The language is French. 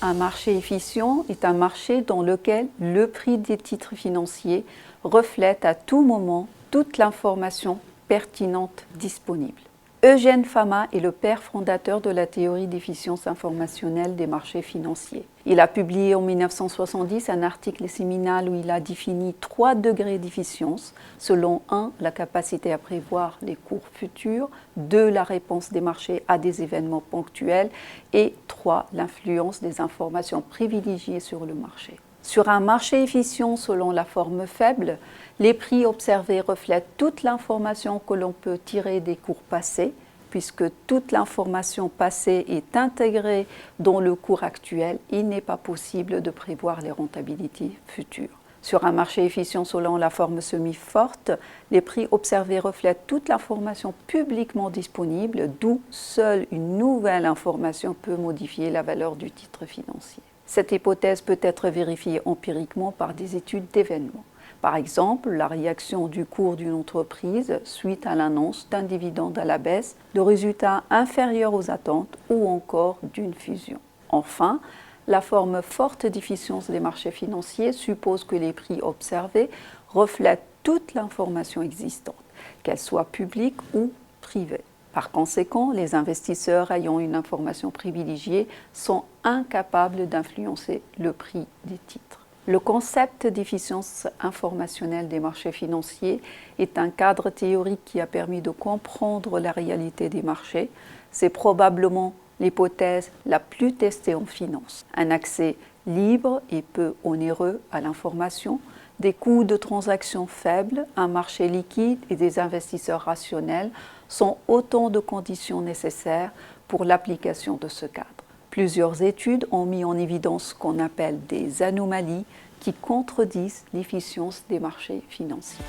Un marché efficient est un marché dans lequel le prix des titres financiers reflète à tout moment toute l'information pertinente disponible. Eugène Fama est le père fondateur de la théorie d'efficience informationnelle des marchés financiers. Il a publié en 1970 un article séminal où il a défini 3 degrés d'efficience selon 1. La capacité à prévoir les cours futurs, 2. La réponse des marchés à des événements ponctuels et 3. L'influence des informations privilégiées sur le marché. Sur un marché efficient selon la forme faible, les prix observés reflètent toute l'information que l'on peut tirer des cours passés, puisque toute l'information passée est intégrée dans le cours actuel, il n'est pas possible de prévoir les rentabilités futures. Sur un marché efficient selon la forme semi-forte, les prix observés reflètent toute l'information publiquement disponible, d'où seule une nouvelle information peut modifier la valeur du titre financier. Cette hypothèse peut être vérifiée empiriquement par des études d'événements. Par exemple, la réaction du cours d'une entreprise suite à l'annonce d'un dividende à la baisse, de résultats inférieurs aux attentes ou encore d'une fusion. Enfin, la forme forte d'efficience des marchés financiers suppose que les prix observés reflètent toute l'information existante, qu'elle soit publique ou privée. Par conséquent, les investisseurs ayant une information privilégiée sont incapables d'influencer le prix des titres. Le concept d'efficience informationnelle des marchés financiers est un cadre théorique qui a permis de comprendre la réalité des marchés. C'est probablement l'hypothèse la plus testée en finance. Un accès libre et peu onéreux à l'information, des coûts de transaction faibles, un marché liquide et des investisseurs rationnels sont autant de conditions nécessaires pour l'application de ce cadre. Plusieurs études ont mis en évidence ce qu'on appelle des anomalies qui contredisent l'efficience des marchés financiers.